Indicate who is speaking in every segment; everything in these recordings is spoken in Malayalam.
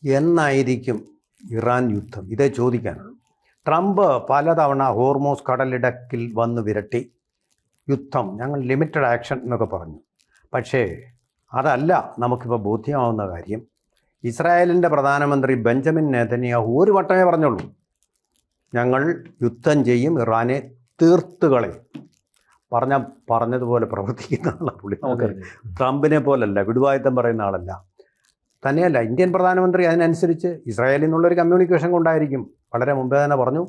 Speaker 1: എന്നായിരിക്കും ഇറാൻ യുദ്ധം? ഇതേ ചോദിക്കാനുള്ളൂ. ട്രംപ് പലതവണ ഹോർമോസ് കടലിടുക്കിൽ വന്ന് വിരട്ടി യുദ്ധം, ഞങ്ങൾ ലിമിറ്റഡ് ആക്ഷൻ എന്നൊക്കെ പറഞ്ഞു. പക്ഷേ അതല്ല നമുക്കിപ്പോൾ ബോധ്യമാവുന്ന കാര്യം. ഇസ്രായേലിൻ്റെ പ്രധാനമന്ത്രി ബെഞ്ചമിൻ നെതന്യാഹു ഒരു വട്ടമേ പറഞ്ഞുള്ളൂ, ഞങ്ങൾ യുദ്ധം ചെയ്യും, ഇറാനെ തീർത്തുകളയും. പറഞ്ഞതുപോലെ പ്രവർത്തിക്കുന്ന ആളാണ് പുള്ളി. നമുക്ക് ട്രംപിനെ പോലല്ല, വിടുവായുത്തം പറയുന്ന ആളല്ല. തന്നെയല്ല, ഇന്ത്യൻ പ്രധാനമന്ത്രി അതിനനുസരിച്ച് ഇസ്രായേലിൽ നിന്നുള്ളൊരു കമ്മ്യൂണിക്കേഷൻ കൊണ്ടായിരിക്കും വളരെ മുമ്പേ തന്നെ പറഞ്ഞു,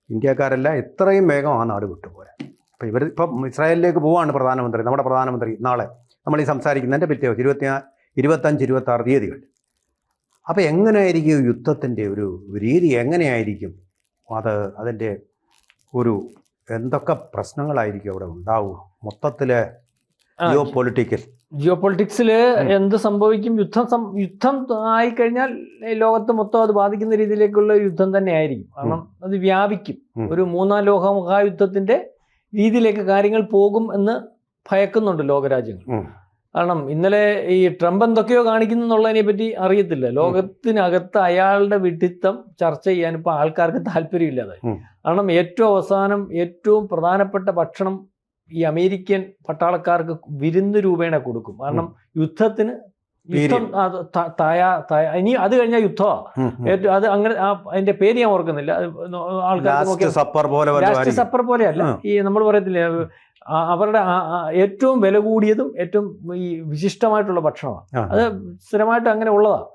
Speaker 1: ഇന്ത്യക്കാരെല്ലാം എത്രയും വേഗം ആ നാട് വിട്ടുപോരാ. അപ്പോൾ ഇപ്പം ഇസ്രായേലിലേക്ക് പോവാണ് പ്രധാനമന്ത്രി, നമ്മുടെ പ്രധാനമന്ത്രി നാളെ നമ്മൾ ഈ സംസാരിക്കുന്നതിൻ്റെ പിറ്റേ 25-26 തീയതികൾ. അപ്പോൾ എങ്ങനെയായിരിക്കും യുദ്ധത്തിൻ്റെ ഒരു രീതി? എങ്ങനെയായിരിക്കും അതിൻ്റെ ഒരു എന്തൊക്കെ പ്രശ്നങ്ങളായിരിക്കും അവിടെ ഉണ്ടാവുക? മൊത്തത്തിലെ
Speaker 2: ജിയോ പൊളിറ്റിക്സിൽ എന്ത് സംഭവിക്കും? യുദ്ധം ആയിക്കഴിഞ്ഞാൽ ലോകത്ത് മൊത്തം അത് ബാധിക്കുന്ന രീതിയിലേക്കുള്ള യുദ്ധം തന്നെ ആയിരിക്കും. കാരണം അത് വ്യാപിക്കും. ഒരു 3-ാം ലോക മഹായുദ്ധത്തിന്റെ രീതിയിലേക്ക് കാര്യങ്ങൾ പോകും എന്ന് ഭയക്കുന്നുണ്ട് ലോകരാജ്യങ്ങൾ. കാരണം ഇന്നലെ ഈ ട്രംപ് എന്തൊക്കെയോ കാണിക്കുന്നു എന്നുള്ളതിനെ പറ്റി അറിയത്തില്ല. ലോകത്തിനകത്ത് അയാളുടെ വിഡ്ഢിത്തം ചർച്ച ചെയ്യാൻ ഇപ്പൊ ആൾക്കാർക്ക് താല്പര്യമില്ലാതായി. കാരണം ഏറ്റവും അവസാനം ഏറ്റവും പ്രധാനപ്പെട്ട ഭക്ഷണം ഈ അമേരിക്കൻ പട്ടാളക്കാർക്ക് വിരുന്ന് രൂപേണ കൊടുക്കും. കാരണം യുദ്ധം ഇനി അത് കഴിഞ്ഞാൽ യുദ്ധമാണ്. അത് അങ്ങനെ അതിന്റെ പേര് ഞാൻ ഓർക്കുന്നില്ല. ആൾക്കാർ സപ്പർ പോലെയല്ല, ഈ നമ്മൾ പറയത്തില്ലേ, അവരുടെ ഏറ്റവും വില കൂടിയതും ഏറ്റവും ഈ വിശിഷ്ടമായിട്ടുള്ള ഭക്ഷണമാണ്. അത് സ്ഥിരമായിട്ട് അങ്ങനെ ഉള്ളതാണ്.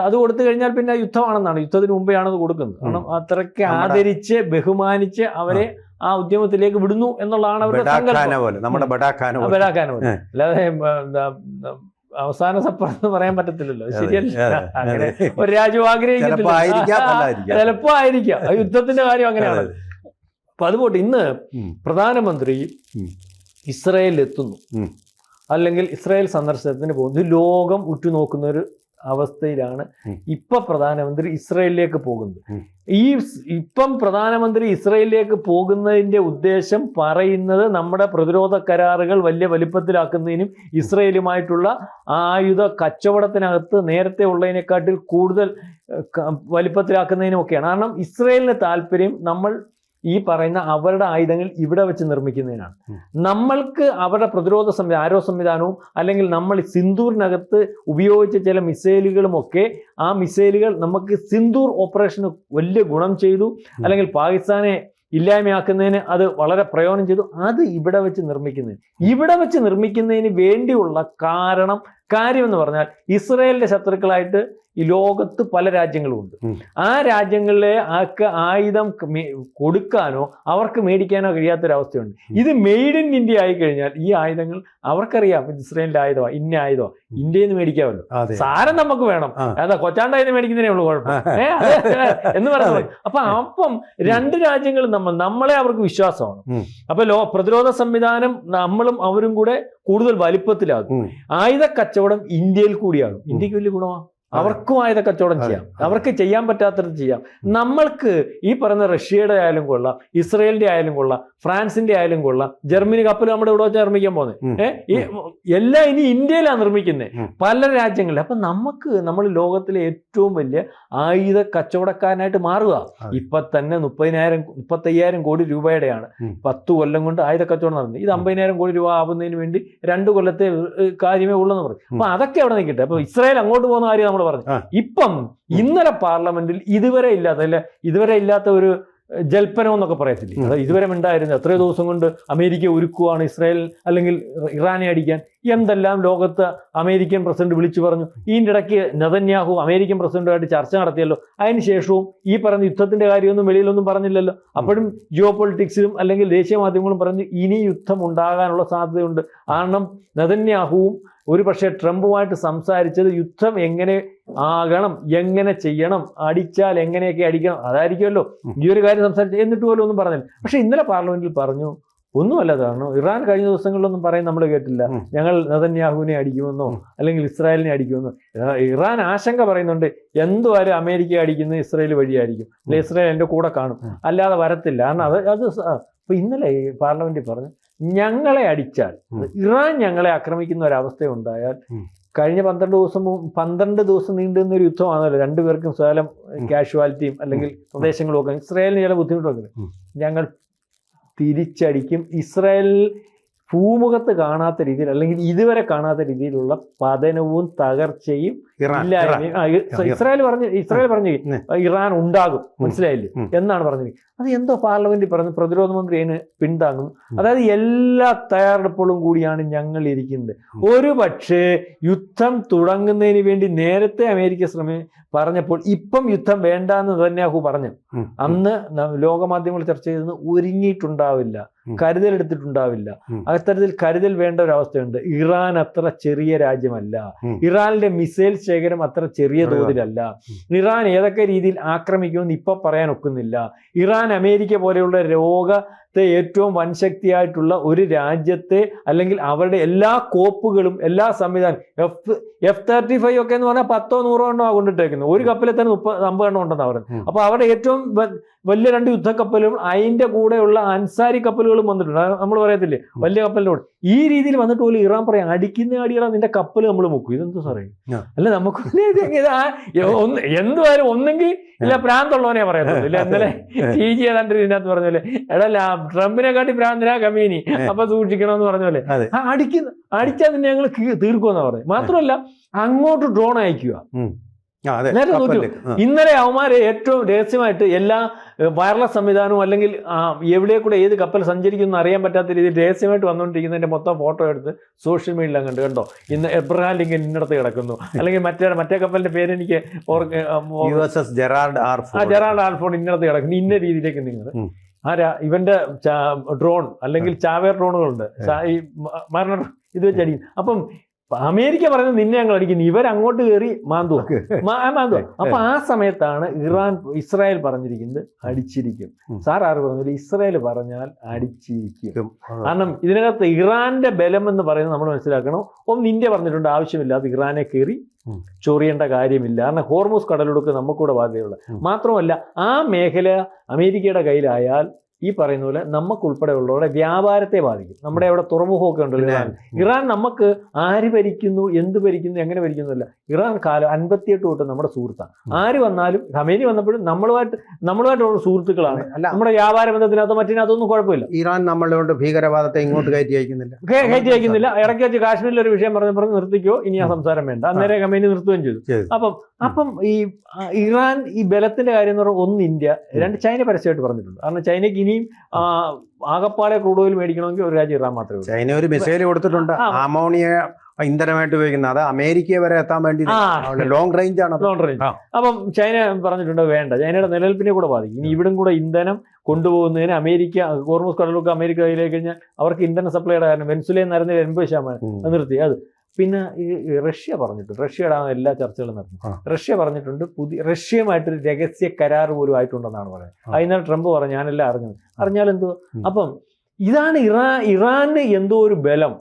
Speaker 2: അത് കൊടുത്തു കഴിഞ്ഞാൽ പിന്നെ യുദ്ധമാണെന്നാണ്, യുദ്ധത്തിന് മുമ്പേ ആണത് കൊടുക്കുന്നത്. കാരണം അത്രയ്ക്ക് ആദരിച്ച് ബഹുമാനിച്ച് അവരെ ആ ഉദ്യമത്തിലേക്ക് വിടുന്നു എന്നുള്ളതാണ് അവരുടെ ബഡാഖാന പോലെ. അല്ലാതെ അവസാന സപ്പർ എന്ന് പറയാൻ പറ്റത്തില്ലല്ലോ. ശരിയല്ല, അങ്ങനെ ഒരു രാജ്യം ആഗ്രഹിക്കത്തില്ല. ചിലപ്പോ ആയിരിക്കാം. യുദ്ധത്തിന്റെ കാര്യം അങ്ങനെയാണ്. അപ്പൊ അതുപോട്ടെ, ഇന്ന് പ്രധാനമന്ത്രി ഇസ്രായേലിൽ എത്തുന്നു, അല്ലെങ്കിൽ ഇസ്രായേൽ സന്ദർശനത്തിന് പോകുന്നു. ലോകം ഉറ്റുനോക്കുന്ന ഒരു അവസ്ഥയിലാണ് ഇപ്പൊ പ്രധാനമന്ത്രി ഇസ്രായേലിലേക്ക് പോകുന്നത്. ഇപ്പം പ്രധാനമന്ത്രി ഇസ്രായേലിലേക്ക് പോകുന്നതിന്റെ ഉദ്ദേശം പറയുന്നത് നമ്മുടെ പ്രതിരോധ കരാറുകൾ വലിയ വലിപ്പത്തിലാക്കുന്നതിനും ഇസ്രായേലുമായിട്ടുള്ള ആയുധ കച്ചവടത്തിനകത്ത് നേരത്തെ ഉള്ളതിനെക്കാട്ടിൽ കൂടുതൽ വലിപ്പത്തിലാക്കുന്നതിനും ഒക്കെയാണ്. കാരണം ഇസ്രായേലിന് താല്പര്യം നമ്മൾ ഈ പറയുന്ന അവരുടെ ആയുധങ്ങൾ ഇവിടെ വെച്ച് നിർമ്മിക്കുന്നതിനാണ്. നമ്മൾക്ക് അവരുടെ പ്രതിരോധ ആരോ സംവിധാനവും അല്ലെങ്കിൽ നമ്മൾ സിന്ദൂറിനകത്ത് ഉപയോഗിച്ച ചില മിസൈലുകളുമൊക്കെ, ആ മിസൈലുകൾ നമുക്ക് സിന്ദൂർ ഓപ്പറേഷന് വലിയ ഗുണം ചെയ്തു, അല്ലെങ്കിൽ പാകിസ്ഥാനെ ഇല്ലായ്മയാക്കുന്നതിന് അത് വളരെ പ്രയോജനം ചെയ്തു. അത് ഇവിടെ വെച്ച് നിർമ്മിക്കുന്നതിന് വേണ്ടിയുള്ള കാര്യം എന്ന് പറഞ്ഞാൽ ഇസ്രായേലിന്റെ ശത്രുക്കളായിട്ട് ഈ ലോകത്ത് പല രാജ്യങ്ങളുമുണ്ട്. ആ രാജ്യങ്ങളിലെ ആയുധം കൊടുക്കാനോ അവർക്ക് മേടിക്കാനോ കഴിയാത്തൊരവസ്ഥയുണ്ട്. ഇത് മെയ്ഡ് ഇൻ ഇന്ത്യ ആയി കഴിഞ്ഞാൽ ഈ ആയുധങ്ങൾ അവർക്കറിയാം, ഇത് ഇസ്രായേലിന്റെ ആയുധമാണ്, ഇന്ന ആയുധമാണ്, ഇന്ത്യയിൽ നിന്ന് മേടിക്കാമല്ലോ, സാരം നമുക്ക് വേണം, അതാ കൊച്ചാണ്ടായിരുന്നു മേടിക്കുന്നതിനേ ഉള്ളൂ കുഴപ്പം എന്ന് പറയുന്നത്. അപ്പം രണ്ട് രാജ്യങ്ങളും നമ്മളെ അവർക്ക് വിശ്വാസമാണ്. അപ്പൊ പ്രതിരോധ സംവിധാനം നമ്മളും അവരും കൂടെ കൂടുതൽ വലിപ്പത്തിലാകും. ആയുധ കച്ചവടം ഇന്ത്യയിൽ കൂടിയാകും. ഇന്ത്യക്ക് വലിയ ഗുണമാണ്. അവർക്കും ആയുധ കച്ചവടം ചെയ്യാം, അവർക്ക് ചെയ്യാൻ പറ്റാത്തത് ചെയ്യാം. നമ്മൾക്ക് ഈ പറയുന്ന റഷ്യയുടെ ആയാലും കൊള്ളാം, ഇസ്രയേലിന്റെ ആയാലും കൊള്ളാം, ഫ്രാൻസിന്റെ ആയാലും കൊള്ളാം, ജർമ്മനി കപ്പൽ നമ്മുടെ ഇവിടെ വെച്ചാൽ നിർമ്മിക്കാൻ പോകുന്നത്. എല്ലാം ഇനി ഇന്ത്യയിലാണ് നിർമ്മിക്കുന്നത്, പല രാജ്യങ്ങളിൽ. അപ്പൊ നമ്മൾ ലോകത്തിലെ ഏറ്റവും വലിയ ആയുധ കച്ചവടക്കാരനായിട്ട് മാറുക. ഇപ്പൊ തന്നെ 35,000 കോടി രൂപയുടെയാണ് 10 കൊല്ലം കൊണ്ട് ആയുധ കച്ചവടം നടന്നത്. ഇത് 50,000 കോടി രൂപ ആവുന്നതിന് വേണ്ടി 2 കൊല്ലത്തെ കാര്യമേ ഉള്ളെന്ന് പറഞ്ഞു. അപ്പൊ അതൊക്കെ അവിടെ നിൽക്കട്ടെ. അപ്പൊ ഇസ്രായേൽ അങ്ങോട്ട് പോകുന്ന കാര്യം നമ്മൾ പറഞ്ഞു. ഇപ്പം ഇന്നലെ പാർലമെന്റിൽ ഇതുവരെ ഇല്ലാത്ത ഒരു ജൽപ്പനം എന്നൊക്കെ പറയത്തില്ലേ, അത് ഇതുവരെ ഉണ്ടായിരുന്നു. എത്രയോ ദിവസം കൊണ്ട് അമേരിക്ക ഒരുക്കുവാണ് ഇസ്രായേൽ അല്ലെങ്കിൽ ഇറാനെ അടിക്കാൻ. എന്തെല്ലാം ലോകത്ത് അമേരിക്കൻ പ്രസിഡന്റ് വിളിച്ചു പറഞ്ഞു. ഇതിൻ്റെ ഇടയ്ക്ക് നെതന്യാഹു അമേരിക്കൻ പ്രസിഡന്റുമായിട്ട് ചർച്ച നടത്തിയല്ലോ. അതിനുശേഷവും ഈ പറഞ്ഞ യുദ്ധത്തിന്റെ കാര്യമൊന്നും വെളിയിലൊന്നും പറഞ്ഞില്ലല്ലോ. അപ്പോഴും ജിയോ പൊളിറ്റിക്സിലും അല്ലെങ്കിൽ ദേശീയ മാധ്യമങ്ങളും പറഞ്ഞു ഇനി യുദ്ധം ഉണ്ടാകാനുള്ള സാധ്യതയുണ്ട്. കാരണം നെതന്യാഹുവും ഒരു പക്ഷേ ട്രംപുമായിട്ട് സംസാരിച്ചത് യുദ്ധം എങ്ങനെ ആകണം, എങ്ങനെ ചെയ്യണം, അടിച്ചാൽ എങ്ങനെയൊക്കെ അടിക്കണം, അതായിരിക്കുമല്ലോ ഈ ഒരു കാര്യം സംസാരിച്ചത്. എന്നിട്ട് പോലും ഒന്നും പറഞ്ഞില്ല. പക്ഷെ ഇന്നലെ പാർലമെന്റിൽ പറഞ്ഞു ഒന്നുമല്ല. കാരണം ഇറാൻ കഴിഞ്ഞ ദിവസങ്ങളിലൊന്നും പറയും നമ്മൾ കേട്ടില്ല, ഞങ്ങൾ നെതന്യാഹുവിനെ അടിക്കുമെന്നോ അല്ലെങ്കിൽ ഇസ്രായേലിനെ അടിക്കുമെന്നോ. ഇറാൻ ആശങ്ക പറയുന്നുണ്ട്, എന്തുവാരും അമേരിക്ക അടിക്കുന്നത് ഇസ്രായേൽ വഴിയായിരിക്കും, അല്ലെ ഇസ്രായേൽ എൻ്റെ കൂടെ കാണും, അല്ലാതെ വരത്തില്ല. കാരണം അത് അപ്പൊ ഇന്നലെ പാർലമെന്റിൽ പറഞ്ഞു ഞങ്ങളെ അടിച്ചാൽ, ഇറാൻ ഞങ്ങളെ ആക്രമിക്കുന്ന ഒരവസ്ഥ ഉണ്ടായാൽ കഴിഞ്ഞ 12 ദിവസം നീണ്ടുന്ന ഒരു യുദ്ധമാണല്ലോ, രണ്ടുപേർക്കും ശകലം കാഷ്വാലിറ്റിയും അല്ലെങ്കിൽ പ്രദേശങ്ങളും ഒക്കെ. ഇസ്രായേലിന് ചില ബുദ്ധിമുട്ടൊക്കെ. ഞങ്ങൾ തിരിച്ചടിക്കും. ഇസ്രായേൽ ഭൂമുഖത്ത് കാണാത്ത രീതിയിൽ അല്ലെങ്കിൽ ഇതുവരെ കാണാത്ത രീതിയിലുള്ള പതനവും തകർച്ചയും ഇസ്രായേൽ പറഞ്ഞു ഇറാൻ ഉണ്ടാകും, മനസ്സിലായില്ലേ എന്നാണ് പറഞ്ഞത്. അത് എന്തോ പാർലമെന്റിൽ പറഞ്ഞു, പ്രതിരോധ മന്ത്രി അതിന് പിന്താങ്ങുന്നു. അതായത് എല്ലാ തയ്യാറെടുപ്പുകളും കൂടിയാണ് ഞങ്ങൾ ഇരിക്കുന്നത്. ഒരു പക്ഷേ യുദ്ധം തുടങ്ങുന്നതിന് വേണ്ടി നേരത്തെ അമേരിക്ക പറഞ്ഞപ്പോൾ ഇപ്പം യുദ്ധം വേണ്ട എന്ന് നെതന്യാഹു പറഞ്ഞു. അന്ന് ലോകമാധ്യമങ്ങൾ ചർച്ച ചെയ്തെന്ന് ഒരുങ്ങിയിട്ടുണ്ടാവില്ല, കരുതലെടുത്തിട്ടുണ്ടാവില്ല. അത്തരത്തിൽ കരുതൽ വേണ്ട ഒരു അവസ്ഥയുണ്ട്. ഇറാൻ അത്ര ചെറിയ രാജ്യമല്ല. ഇറാനിലെ മിസൈൽ ശേഖരം അത്ര ചെറിയ തോതിലല്ല. ഇറാൻ ഏതൊക്കെ രീതിയിൽ ആക്രമിക്കുമെന്ന് ഇപ്പൊ പറയാൻ ഒക്കുന്നില്ല. ഇറാൻ അമേരിക്ക പോലെയുള്ള ലോകത്തെ ഏറ്റവും വൻശക്തിയായിട്ടുള്ള ഒരു രാജ്യത്തെ അല്ലെങ്കിൽ അവരുടെ എല്ലാ കോപ്പുകളും എല്ലാ സംവിധാനം F-35 ഒക്കെ എന്ന് പറഞ്ഞാൽ 10-100 എണ്ണമാണ് കൊണ്ടിട്ടേക്കുന്നത്. ഒരു കപ്പലിൽ തന്നെ 50 എണ്ണം ഉണ്ടെന്ന് പറയുന്നത്. അപ്പൊ അവിടെ ഏറ്റവും വലിയ 2 യുദ്ധക്കപ്പലുകളും അതിന്റെ കൂടെയുള്ള അൻസാരി കപ്പലുകളും വന്നിട്ടുണ്ട്. നമ്മൾ പറയത്തില്ലേ വലിയ കപ്പലിന്റെ കൂടെ. ഈ രീതിയിൽ വന്നിട്ട് പോലും ഇറാൻ പറയാം അടിക്കുന്ന അടികളാ നിന്റെ കപ്പൽ നമ്മൾ മുക്കും. ഇതെന്ത് സാറേ? അല്ല നമുക്ക് എന്തുവായാലും ഒന്നെങ്കിൽ ഇല്ല പ്രാന്തുള്ളവനെ പറയത്തുള്ളൂ. ഇല്ല ഇന്നലെ TG ഏതാണ്ട് ഇതിനകത്ത് പറഞ്ഞല്ലേ, എടാ ട്രംപിനെക്കാട്ടി പ്രാന്തനാ കമീനി, അപ്പൊ സൂക്ഷിക്കണമെന്ന് പറഞ്ഞല്ലേ. അടിച്ചാൽ നിന്നെ ഞങ്ങൾ തീർക്കുമെന്നാ പറയുന്നത്. മാത്രമല്ല അങ്ങോട്ട് ഡ്രോൺ അയക്കുക. ഇന്നലെ അവന്മാര് ഏറ്റവും രഹസ്യമായിട്ട് എല്ലാ വയർലെസ് സംവിധാനവും അല്ലെങ്കിൽ എവിടെ കൂടെ ഏത് കപ്പൽ സഞ്ചരിക്കുന്നു അറിയാൻ പറ്റാത്ത രീതിയിൽ രഹസ്യമായിട്ട് വന്നുകൊണ്ടിരിക്കുന്നതിന്റെ മൊത്തം ഫോട്ടോ എടുത്ത് സോഷ്യൽ മീഡിയയിൽ കണ്ടോ. ഇന്ന് എബ്രഹാം ലിങ്കൻ ഇന്നടത്ത് കിടക്കുന്നു, അല്ലെങ്കിൽ മറ്റേ കപ്പലിന്റെ പേര് എനിക്ക്
Speaker 1: ജെറാൾഡ്
Speaker 2: ആർഫോർഡ് ഇന്നടത്ത് കിടക്കുന്നു. ഇന്ന രീതിയിലേക്ക് നിങ്ങൾ ഇവന്റെ ഡ്രോൺ അല്ലെങ്കിൽ ചാവേർ ഡ്രോണുകളുണ്ട്, ഈ മരണ ഇത് വെച്ചടിക്കും. അപ്പം അമേരിക്ക പറയുന്നത് നിന്നെ ഞങ്ങൾ അടിക്കുന്നു, ഇവരങ്ങോട്ട് കയറി മാന്തുക. അപ്പൊ ആ സമയത്താണ് ഇസ്രായേൽ പറഞ്ഞിരിക്കുന്നത് അടിച്ചിരിക്കും. സാർ ആര് പറഞ്ഞില്ല, ഇസ്രായേൽ പറഞ്ഞാൽ അടിച്ചിരിക്കും. കാരണം ഇതിനകത്ത് ഇറാന്റെ ബലം എന്ന് പറയുന്നത് നമ്മൾ മനസ്സിലാക്കണം. ഇന്ത്യ പറഞ്ഞിട്ടുണ്ട് ആവശ്യമില്ലാതെ ഇറാനെ കയറി ചൊറിയേണ്ട കാര്യമില്ല. കാരണം ഹോർമൂസ് കടലൊടുക്ക് നമുക്കൂടെ ബാധ്യതയുള്ള. മാത്രമല്ല ആ മേഖല അമേരിക്കയുടെ കയ്യിലായാൽ ഈ പറയുന്ന പോലെ നമുക്കുൾപ്പെടെ ഉള്ളവരുടെ വ്യാപാരത്തെ ബാധിക്കും. നമ്മുടെ അവിടെ തുറമുഖമൊക്കെ ഉണ്ടല്ലോ. ഇറാൻ നമുക്ക് ആര് ഭരിക്കുന്നു, എന്ത് ഭരിക്കുന്നു, എങ്ങനെ ഭരിക്കുന്നില്ല. ഇറാൻ കാലം 58 തൊട്ട് നമ്മുടെ സുഹൃത്താണ്. ആര് വന്നാലും ഖമേനി വന്നപ്പോഴും നമ്മളുമായിട്ടുള്ള സുഹൃത്തുക്കളാണ്. നമ്മുടെ വ്യാപാര ബന്ധത്തിനകത്ത് മറ്റിനകത്തൊന്നും കുഴപ്പമില്ല.
Speaker 1: ഇറാൻ നമ്മളോട് ഭീകരവാദത്തെ ഇങ്ങോട്ട് കയറ്റി അയക്കുന്നില്ല.
Speaker 2: ഇടയ്ക്ക് വെച്ച് കാശ്മീരിൽ ഒരു വിഷയം പറഞ്ഞ് നിർത്തിക്കോ, ഇനി ആ സംസാരം വേണ്ട. അന്നേരം ഖമേനി നിർത്തുകയും ചെയ്തു. അപ്പം ഈ ഇറാൻ ഈ ബലത്തിന്റെ കാര്യം എന്ന് പറഞ്ഞാൽ ഒന്ന് ഇന്ത്യ, 2 ചൈന പരസ്യമായിട്ട് പറഞ്ഞിട്ടുണ്ട്. കാരണം ചൈനയ്ക്ക് ഇനിയും ആകപ്പാടെ ക്രൂഡ് ഓയിൽ മേടിക്കണമെങ്കിൽ ഒരു രാജ്യം ഇറാൻ മാത്രമേ.
Speaker 1: ചൈന ഒരു മിസൈൽ കൊടുത്തിട്ടുണ്ട്, അമോണിയ ഇന്ധനമായിട്ട് ഉപയോഗിക്കുന്നത്. അത് അമേരിക്കയെ വരെ എത്താൻ വേണ്ടി ലോങ് റേഞ്ച് ആണ്.
Speaker 2: അപ്പം ചൈന പറഞ്ഞിട്ടുണ്ട് വേണ്ട, ചൈനയുടെ നിലനിൽപ്പിനെ കൂടെ ബാധിക്കും. ഇനി ഇവിടും കൂടെ ഇന്ധനം കൊണ്ടുപോകുന്നതിന് അമേരിക്ക ഹോർമൂസ് കടലൊക്കെ അമേരിക്ക കയ്യിലേക്ക് കഴിഞ്ഞാൽ അവർക്ക് ഇന്ധന സപ്ലൈയുടെ കാരണം വെനിസുലയിൽ നിരന്ന് 80% നിർത്തി. അത് പിന്നെ ഈ റഷ്യ പറഞ്ഞിട്ടുണ്ട്, റഷ്യയുടെ എല്ലാ ചർച്ചകളും നടന്നു. റഷ്യ പറഞ്ഞിട്ടുണ്ട് റഷ്യയുമായിട്ടൊരു രഹസ്യ കരാർ പോലും ആയിട്ടുണ്ടെന്നാണ് പറയുന്നത്. അതിനാണ് ട്രംപ് പറഞ്ഞു ഞാനെല്ലാം അറിഞ്ഞാലെന്തോ. അപ്പം ഇതാണ് ഇറാന് എന്തോ ഒരു ബലം,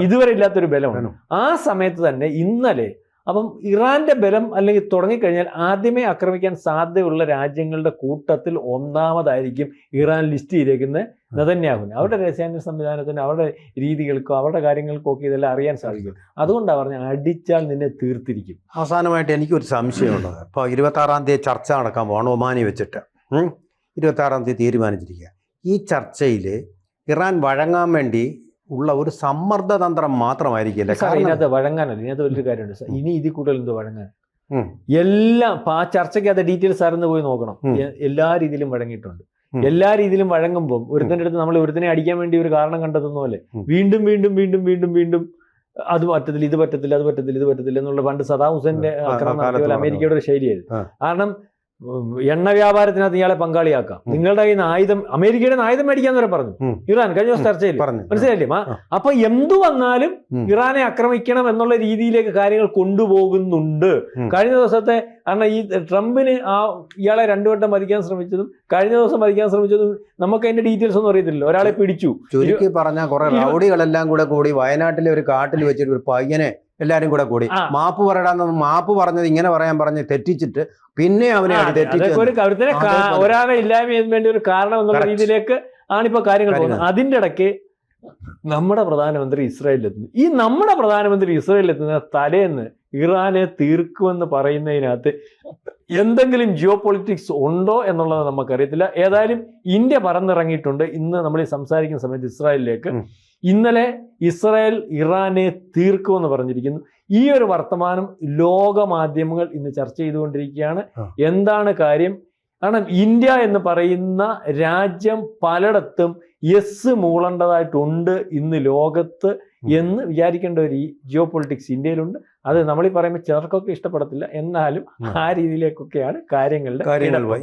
Speaker 2: ഇതുവരെ ഇല്ലാത്തൊരു ബലമാണ്. ആ സമയത്ത് തന്നെ ഇന്നലെ അപ്പം ഇറാന്റെ ബലം അല്ലെങ്കിൽ തുടങ്ങിക്കഴിഞ്ഞാൽ ആദ്യമേ ആക്രമിക്കാൻ സാധ്യതയുള്ള രാജ്യങ്ങളുടെ കൂട്ടത്തിൽ ഒന്നാമതായിരിക്കും ഇറാൻ ലിസ്റ്റ് ചെയ്തേക്കുന്ന നെതന്യാഹുവിന്. അവരുടെ രഹസ്യാന്വേഷണ സംവിധാനത്തിന്, അവരുടെ രീതികൾക്കോ അവരുടെ കാര്യങ്ങൾക്കോ ഒക്കെ ഇതെല്ലാം അറിയാൻ സാധിക്കും. അതുകൊണ്ടാണ് പറഞ്ഞത് അടിച്ചാൽ നിന്നെ തീർത്തിരിക്കും.
Speaker 1: അവസാനമായിട്ട് എനിക്കൊരു സംശയമുള്ളത്, ഇപ്പോൾ 26-ാം തീയതി ചർച്ച നടക്കാൻ പോകണം ഒമാനി വെച്ചിട്ട്. 26-ാം തീയതി തീരുമാനിച്ചിരിക്കുക. ഈ ചർച്ചയിൽ ഇറാൻ വഴങ്ങാൻ വേണ്ടി ഉള്ള ഒരു സമ്മർദ്ദതന്ത്രം മാത്രമായിരിക്കില്ല.
Speaker 2: ഇതിനകത്ത് വഴങ്ങാനല്ല, ഇതിനകത്ത് വലിയൊരു കാര്യമുണ്ട്. ഇനി ഇതിൽ കൂടുതൽ എന്തോ വഴങ്ങാൻ എല്ലാം ആ ചർച്ചയ്ക്ക് അത് ഡീറ്റെയിൽസ് അറിഞ്ഞു പോയി നോക്കണം. എല്ലാ രീതിയിലും വഴങ്ങിയിട്ടുണ്ട്. എല്ലാ രീതിയിലും വഴങ്ങുമ്പോൾ ഒരുത്തൻ്റെ അടുത്ത് നമ്മൾ ഒരുത്തനെ അടിക്കാൻ വേണ്ടി ഒരു കാരണം കണ്ടെത്തുന്ന പോലെ വീണ്ടും വീണ്ടും വീണ്ടും വീണ്ടും വീണ്ടും അത് പറ്റത്തില്ല, ഇത് പറ്റത്തില്ല, അത് പറ്റത്തില്ല, ഇത് പറ്റത്തില്ല എന്നുള്ള പണ്ട് സദാം ഹുസൈന്റെ ആക്രമണം നടത്തിയ പോലെ അമേരിക്കയുടെ ഒരു ശൈലിയായിരുന്നു. കാരണം എണ്ണ വ്യാപാരത്തിനകത്ത് ഇയാളെ പങ്കാളിയാക്കാം, നിങ്ങളുടെ കയ്യിൽ നിന്ന് ആയുധം, അമേരിക്കയുടെ ആയുധം മേടിക്കാന്ന് വരെ പറഞ്ഞു ഇറാൻ കഴിഞ്ഞ ദിവസം ചർച്ചയിൽ. മനസ്സിലായില്ലേ? അപ്പൊ എന്തു വന്നാലും ഇറാനെ ആക്രമിക്കണം എന്നുള്ള രീതിയിലേക്ക് കാര്യങ്ങൾ കൊണ്ടുപോകുന്നുണ്ട്. കഴിഞ്ഞ ദിവസത്തെ കാരണം ഈ ട്രംപിന് ഇയാളെ 2 വട്ടം വധിക്കാൻ ശ്രമിച്ചതും കഴിഞ്ഞ ദിവസം വധിക്കാൻ ശ്രമിച്ചതും നമുക്ക് അതിന്റെ ഡീറ്റെയിൽസ് ഒന്നും അറിയത്തില്ല. ഒരാളെ പിടിച്ചു,
Speaker 1: ചുരുക്കി പറഞ്ഞ കുറെ റൗഡികളെല്ലാം കൂടി വയനാട്ടിലെ ഒരു കാട്ടിൽ വെച്ചിട്ട് ഒരു പയ്യനെ എല്ലാരും കൂടി മാപ്പ് പറയടാന്ന് മാപ്പ് പറഞ്ഞത് ഇങ്ങനെ പറയാൻ പറഞ്ഞ് തെറ്റിച്ചിട്ട് പിന്നെ അവനെ
Speaker 2: ഒരാളെ ഇല്ലായ്മ ചെയ്യാൻ വേണ്ടി ഒരു കാരണം എന്നുള്ള രീതിയിലേക്ക് ആണിപ്പോ കാര്യങ്ങൾ പോകുന്നത്. അതിന്റെ ഇടയ്ക്ക് നമ്മുടെ പ്രധാനമന്ത്രി ഇസ്രായേലിലെത്തുന്നു. ഈ നമ്മുടെ പ്രധാനമന്ത്രി ഇസ്രായേലിലെത്തുന്ന തലേന്ന് ഇറാനെ തീർക്കുമെന്ന് പറയുന്നതിനകത്ത് എന്തെങ്കിലും ജിയോ പൊളിറ്റിക്സ് ഉണ്ടോ എന്നുള്ളത് നമുക്കറിയത്തില്ല. ഏതായാലും ഇന്ത്യ പറന്നിറങ്ങിയിട്ടുണ്ട്. ഇന്ന് നമ്മൾ ഈ സംസാരിക്കുന്ന സമയത്ത് ഇസ്രായേലിലേക്ക്. ഇന്നലെ ഇസ്രായേൽ ഇറാനെ തീർക്കുമെന്ന് പറഞ്ഞിരിക്കുന്നു. ഈ ഒരു വർത്തമാനം ലോക മാധ്യമങ്ങൾ ഇന്ന് ചർച്ച ചെയ്തുകൊണ്ടിരിക്കുകയാണ്. എന്താണ് കാര്യം? കാരണം ഇന്ത്യ എന്ന് പറയുന്ന രാജ്യം പലയിടത്തും യെസ് മൂളേണ്ടതായിട്ടുണ്ട് ഇന്ന് ലോകത്ത് എന്ന് വിചാരിക്കേണ്ട ഒരു ജിയോ പൊളിറ്റിക്സ് ഇന്ത്യയിലുണ്ട്. അത് നമ്മളീ പറയുമ്പോൾ ചിലർക്കൊക്കെ ഇഷ്ടപ്പെടത്തില്ല, എന്നാലും ആ രീതിയിലേക്കൊക്കെയാണ് കാര്യങ്ങളുടെ.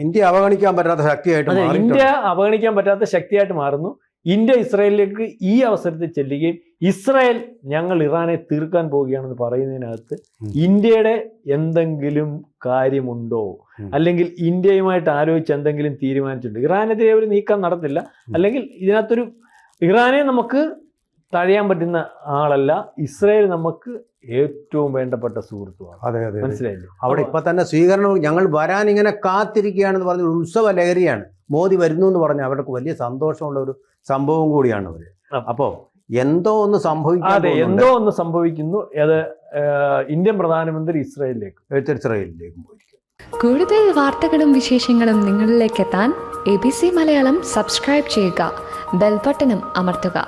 Speaker 1: ഇന്ത്യ അവഗണിക്കാൻ പറ്റാത്ത ശക്തിയായിട്ട്
Speaker 2: ഇന്ത്യ അവഗണിക്കാൻ പറ്റാത്ത ശക്തിയായിട്ട് മാറുന്നു. ഇന്ത്യ ഇസ്രായേലിലേക്ക് ഈ അവസരത്തിൽ ചെല്ലുകയും ഇസ്രായേൽ ഞങ്ങൾ ഇറാനെ തീർക്കാൻ പോവുകയാണെന്ന് പറയുന്നതിനകത്ത് ഇന്ത്യയുടെ എന്തെങ്കിലും കാര്യമുണ്ടോ, അല്ലെങ്കിൽ ഇന്ത്യയുമായിട്ട് ആലോചിച്ച് എന്തെങ്കിലും തീരുമാനിച്ചിട്ടുണ്ട്? ഇറാനെതിരെ ഒരു നീക്കം നടത്തില്ല, അല്ലെങ്കിൽ ഇതിനകത്തൊരു ഇറാനെ നമുക്ക് തഴയാൻ പറ്റുന്ന ആളല്ല. ഇസ്രായേൽ നമുക്ക് ഏറ്റവും വേണ്ടപ്പെട്ട സുഹൃത്തുമാണ്.
Speaker 1: അതെ അതെ,
Speaker 2: മനസ്സിലായില്ലേ?
Speaker 1: അവിടെ ഇപ്പൊ തന്നെ സ്വീകരണം, ഞങ്ങൾ വരാൻ ഇങ്ങനെ കാത്തിരിക്കുകയാണെന്ന് പറഞ്ഞ ഉത്സവ ലഹരിയാണ്. മോദി വരുന്നു എന്ന് പറഞ്ഞാൽ അവർക്ക് വലിയ സന്തോഷമുള്ള ഒരു സംഭവം കൂടിയാണ് അവര്. അപ്പോ എന്തോ ഒന്ന് സംഭവിക്കുന്നു. അത് ഇന്ത്യൻ പ്രധാനമന്ത്രി ഇസ്രായേലിലേക്കും പോയിരിക്കും.
Speaker 3: കൂടുതൽ വാർത്തകളും വിശേഷങ്ങളും നിങ്ങളിലേക്ക് എത്താൻ ABC മലയാളം സബ്സ്ക്രൈബ് ചെയ്യുക, ബെൽ ബട്ടണും അമർത്തുക.